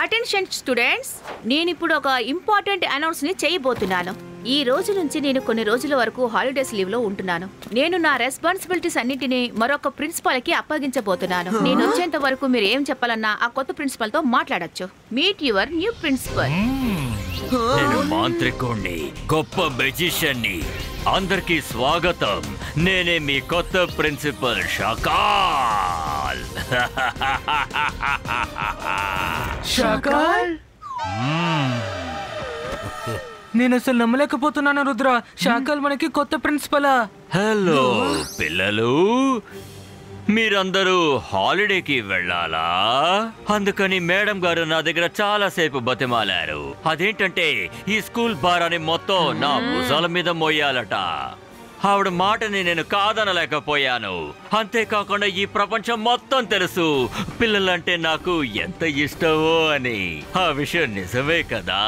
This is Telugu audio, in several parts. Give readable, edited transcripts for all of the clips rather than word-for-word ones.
అటెన్షన్ స్టూడెంట్స్, నేను ఇప్పుడు ఒక ఇంపార్టెంట్ అనౌన్స్ ని చేయబోతున్నాను. ఈ రోజు నుంచి నేను కొన్ని రోజుల వరకు హాలిడేస్ లీవ్ లో ఉంటున్నాను. నేను నా రెస్పాన్సిబిలిటీస్ అన్నింటినీ మరొక ప్రిన్సిపాల్ కి అప్పగించబోతున్నాను. నేను వచ్చేంత వరకు మీరు ఏం చెప్పాలన్నా ఆ కొత్త ప్రిన్సిపల్ తో మాట్లాడొచ్చు. Meet your new principal. నేను మాంత్రికుణ్ణి, గొప్ప మెజిషియన్ని. అందరికీ స్వాగతం. నేనే మీ కొత్త ప్రిన్సిపల్ షకాల్. షకాల్? నేను అసలు నమ్మలేకపోతున్నాను రుద్ర. షకాల్ మనకి కొత్త ప్రిన్సిపలా? హలో పిల్లలు, మీరందరూ హాలిడేకి వెళ్ళాలా? అందుకని మేడం గారు నా దగ్గర చాలా సేపు బతిమాలారు. అదేంటంటే ఈ స్కూల్ భారాన్ని మొత్తం నా భుజాల మీద మోయాలట. ఆవిడ మాటని నేను కాదనలేకపోయాను. అంతేకాకుండా ఈ ప్రపంచం మొత్తం తెలుసు పిల్లలంటే నాకు ఎంత ఇష్టమో అని. ఆ విషయం నిజమే కదా?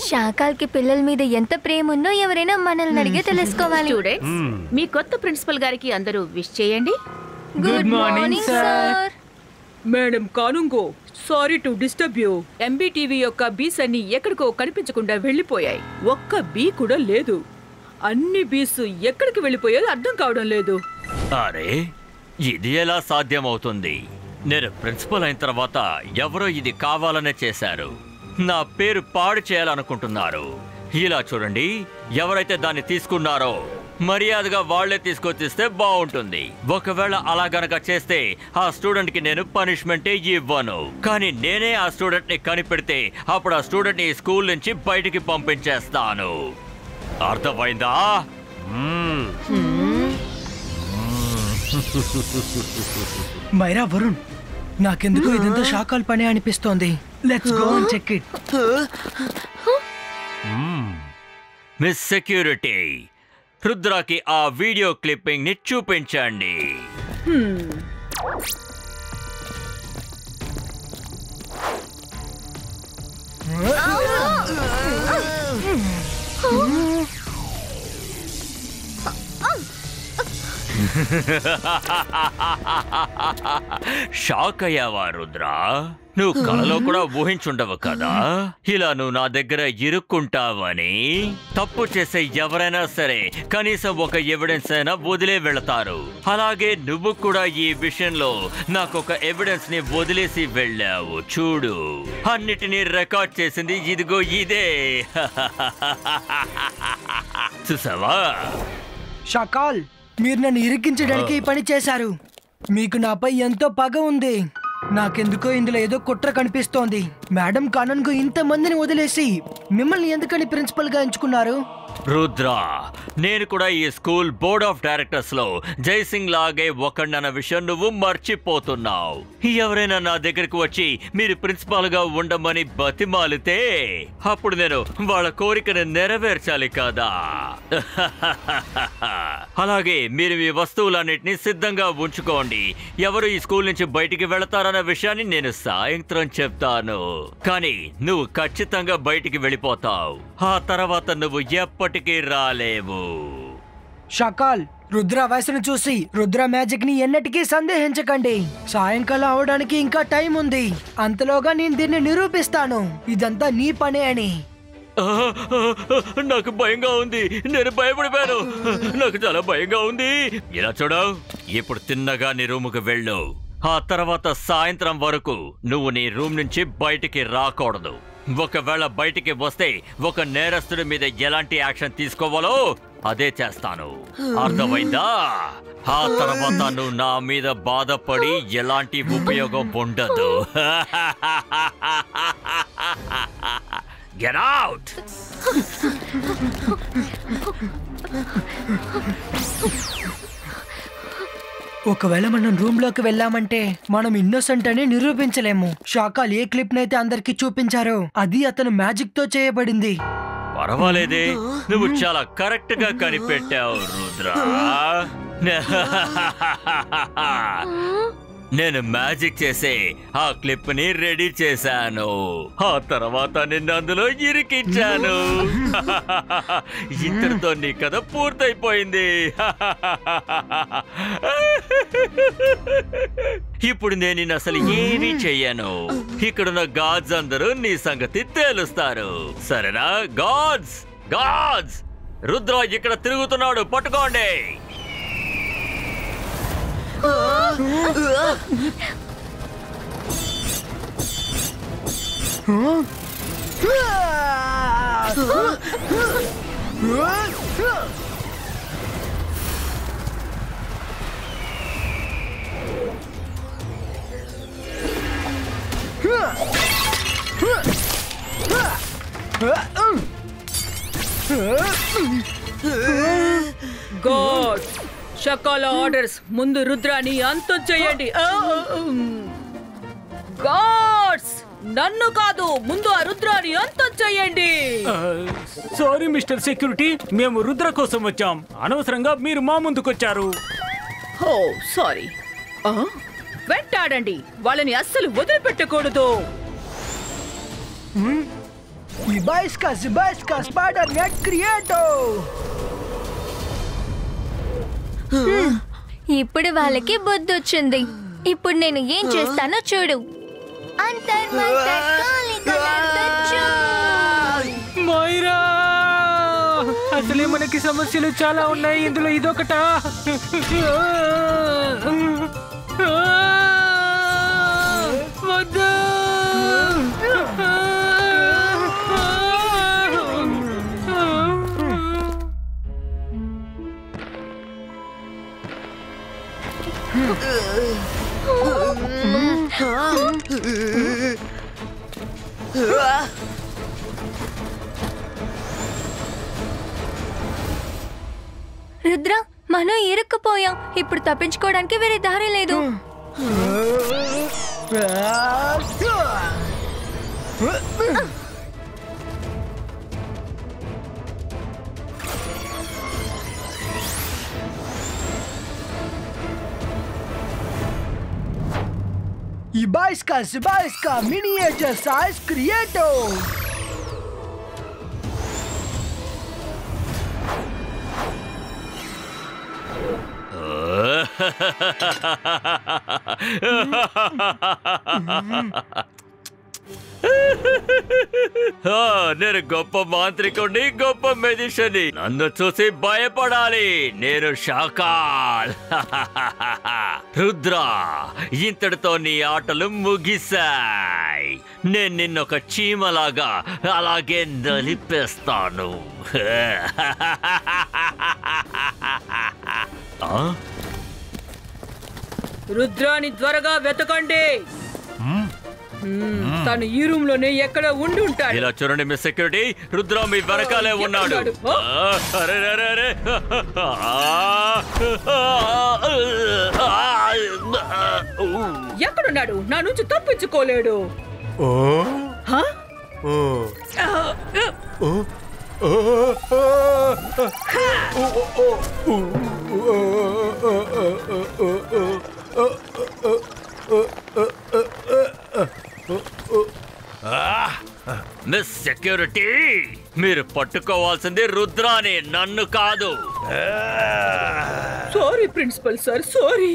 షకాల్ కి పిల్లల మీద ఎంత ప్రేమ ఉందో ఎవరైనా మనల్ని అడిగి తెలుసుకోవాలి. స్టూడెంట్స్, మీ కొత్త ప్రిన్సిపల్ గారికి అందరూ విష్ చేయండి. Good morning sir. Madam Kanoongo, sorry to disturb you. MBTV యొక్క బీస్ అన్ని ఎక్కడికో కనిపించకుండా వెళ్ళిపోయాయి. ఒక్క బీ కూడా లేదు. అన్ని బీస్ ఎక్కడికి వెళ్ళిపోయాయో అర్థం కావడం లేదు. అరే, ఇది ఎలా సాధ్యమవుతుంది? నేను ప్రిన్సిపల్ అయిన తర్వాత ఎవరో ఇది కావాలనే చేశారు. నా పేరు పాడు చేయాలనుకుంటున్నారు. ఇలా చూడండి, ఎవరైతే దాన్ని తీసుకున్నారో మర్యాదగా వాళ్లే తీసుకొచ్చిస్తే బాగుంటుంది. ఒకవేళ అలా గనక చేస్తే ఆ స్టూడెంట్ కి నేను పనిష్మెంటే ఇవ్వను. కానీ నేనే ఆ స్టూడెంట్ ని కనిపెడితే అప్పుడు ఆ స్టూడెంట్ ని స్కూల్ నుంచి బయటికి పంపించేస్తాను. అర్థమైందా? మైరా, వరుణ్, నాకెందుకు ఇదంతా షకాల్ పని అనిపిస్తోంది. Let's go and check it. Miss security, రుద్రాకి ఆ వీడియో క్లిప్పింగ్ ని చూపించండి. షాక్ అయ్యావా రుద్రా? నువ్వు కలలో కూడా ఊహించుండవు కదా ఇలా నువ్వు నా దగ్గర ఇరుక్కుంటావని. తప్పు చేసే ఎవరైనా సరే కనీసం ఒక ఎవిడెన్స్ అయినా వదిలే వెళతారు. అలాగే నువ్వు కూడా ఈ విషయంలో నాకొక ఎవిడెన్స్ ని వదిలేసి వెళ్ళావు. చూడు, అన్నిటినీ రికార్డ్ చేసింది ఇదిగో ఇదే. చూసావా? షకాల్, మీరు నన్ను ఇరికించడానికి ఈ పని చేశారు. మీకు నాపై ఎంతో పగ ఉంది. నాకెందుకో ఇందులో ఏదో కుట్ర కనిపిస్తోంది. మేడం కానన్కు ఇంతమందిని వదిలేసి మిమ్మల్ని ఎందుకని ప్రిన్సిపల్ గా ఎంచుకున్నారు? రుద్రా, నేను కూడా ఈ స్కూల్ బోర్డ్ ఆఫ్ డైరెక్టర్స్ లో జైసింగ్ లాగే ఒకడన్న విషయం నువ్వు మర్చిపోతున్నావు. ఎవరైనా నా దగ్గరకు వచ్చి మీరు ప్రిన్సిపాల్ గా ఉండమని బతిమాలితే అప్పుడు నేను వాళ్ళ కోరికను నెరవేర్చాలి కదా. అలాగే మీరు మీ వస్తువులన్నిటినీ సిద్ధంగా ఉంచుకోండి. ఎవరు ఈ స్కూల్ నుంచి బయటికి వెళతారన్న విషయాన్ని నేను సాయంత్రం చెప్తాను. కానీ నువ్వు ఖచ్చితంగా బయటికి వెళ్ళిపోతావు. ఆ తర్వాత నువ్వు ఎప్పటికీ రాలేవు. షకాల్, రుద్ర వయసును చూసి రుద్ర మ్యాజిక్ ని ఎన్నటికీ సందేహించకండి. సాయంకాలం అవడానికి ఇంకా టైం ఉంది. అంతలోగా నేను దీన్ని నిరూపిస్తాను ఇదంతా నీ పనే అని. నాకు భయంగా ఉంది. నేను భయపడిపోయాను. నాకు చాలా భయంగా ఉంది. ఇలా చూడవు, ఇప్పుడు తిన్నగా నీ రూముకు వెళ్ళు. ఆ తర్వాత సాయంత్రం వరకు నువ్వు నీ రూమ్ నుంచి బయటికి రాకూడదు. ఒకవేళ బయటికి వస్తే ఒక నేరస్తుడి మీద ఎలాంటి యాక్షన్ తీసుకోవాలో అదే చేస్తాను. అర్థమైందా? ఆ తర్వాత నువ్వు నా మీద బాధపడి ఎలాంటి ఉపయోగం ఉండదు. Get out! ఒకవేళ మనం రూమ్ లోకి వెళ్ళామంటే మనం ఇన్నోసెంట్ అని నిరూపించలేము. షకాల్ ఏ క్లిప్ నైతే అందరికి చూపించారో అది అతను మ్యాజిక్ తో చేయబడింది. పర్వాలేదే, నువ్వు చాలా కరెక్ట్ గా కనిపెట్టావు రుద్ర. నేను మ్యాజిక్ చేసి ఆ క్లిప్ ని రెడీ చేశాను. ఆ తర్వాత నిన్ను అందులో ఇరికించాను. ఇంతటితో నీ కథ పూర్తయిపోయింది. ఇప్పుడు నేను నిన్ను అసలు ఏమీ చెయ్యను. ఇక్కడున్న గాడ్స్ అందరూ నీ సంగతి తేలుస్తారు. సరేనా? గాడ్స్ గాడ్స్, రుద్ర ఇక్కడ తిరుగుతున్నాడు, పట్టుకోండి. గాడ్, షకాల ఆర్డర్స్, ముందు రుద్రాని అంతం చేయండి. గాడ్స్, నన్ను కాదు, ముందు ఆ రుద్రాని అంతం చేయండి. సారీ మిస్టర్ సెక్యూరిటీ, మేము రుద్ర కోసం వచ్చాం. అనవసరంగా మీరు మా ముందుకొచ్చారు. ఓ సారీ. వెంటాడండి, వాళ్ళని అస్సలు వదిలిపెట్టకూడదు. Zibaiska, Spider Net Creator! ఇప్పుడు వాళ్ళకి బుద్ధి వచ్చింది. ఇప్పుడు నేను ఏం చేస్తానో చూడు. మైరా, అసలే మనకి సమస్యలు చాలా ఉన్నాయి, ఇందులో ఇదొకటా? వద్దు. రుద్ర, మనం ఇరుక్కుపోయాం. ఇప్పుడు తప్పించుకోవడానికి వేరే దారి లేదు. Zibaiska, Miniature Size Creator! నేను గొప్ప మాంత్రికుడిని, గొప్ప మెజిషియన్ని. నన్ను చూసి భయపడాలి. నేను షాకాల్. రుద్ర, ఇంతటితో నీ ఆటలు ముగిశాయి. నేను నిన్నొక చీమలాగా అలాగే నలిపేస్తాను. రుద్రాని త్వరగా వెతకండి. తను ఈ రూమ్ లోనే ఎక్కడ ఉండి ఉంటాడు. ఇలా చూడండి మిస్ సెక్యూరిటీ, రుద్ర మీ వెనకాలే ఉన్నాడు. అరే అరే అరే, ఎక్కడున్నాడు? నా నుంచి తప్పించుకోలేడు. మిస్ సెక్యూరిటీ, మీరు పట్టుకోవాల్సింది రుద్రాని, నన్ను కాదు. Sorry principal sir, sorry.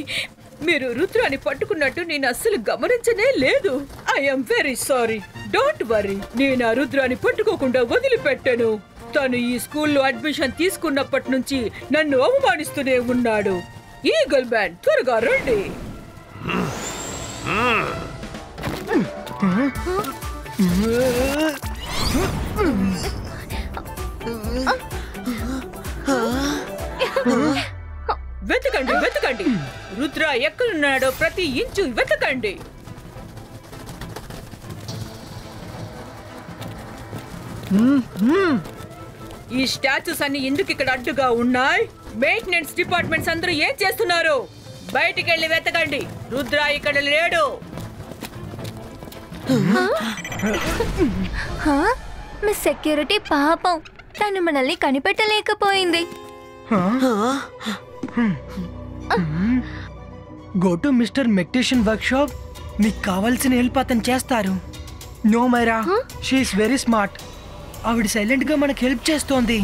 మీరు రుద్రాని పట్టుకున్నట్టు నేను అస్సలు గమనించనే లేదు. I'm very sorry. Don't worry, నేను ఆ రుద్రాని పట్టుకోకుండా వదిలిపెట్టాను. తను ఈ స్కూల్లో అడ్మిషన్ తీసుకున్నప్పటి నుంచి నన్ను అవమానిస్తూనే ఉన్నాడు. ఈగల్ మ్యాన్, త్వరగా రండి. వెతకండి, వెతకండి. రుద్ర ఎక్కడున్నాడో ప్రతి ఇంచు వెతకండి. ఈ స్టాచ్యూస్ అన్ని ఎందుకు ఇక్కడ అడ్డుగా ఉన్నాయి? మెయింటెనెన్స్ డిపార్ట్మెంట్స్ అందరూ ఏం చేస్తున్నారు? బయటికి వెళ్ళి వెతకండి. రుద్ర ఇక్కడ లేడు. మీ సెక్యూరిటీ పాపం, తను మనల్ని కనిపెట్టలేకపోయింది. Go to mister McTation workshop. మీకు కావాల్సిన హెల్ప్ అతను చేస్తారు. No Myra, she is very smart. ఆవిడ సైలెంట్ గా మనకు హెల్ప్ చేస్తోంది.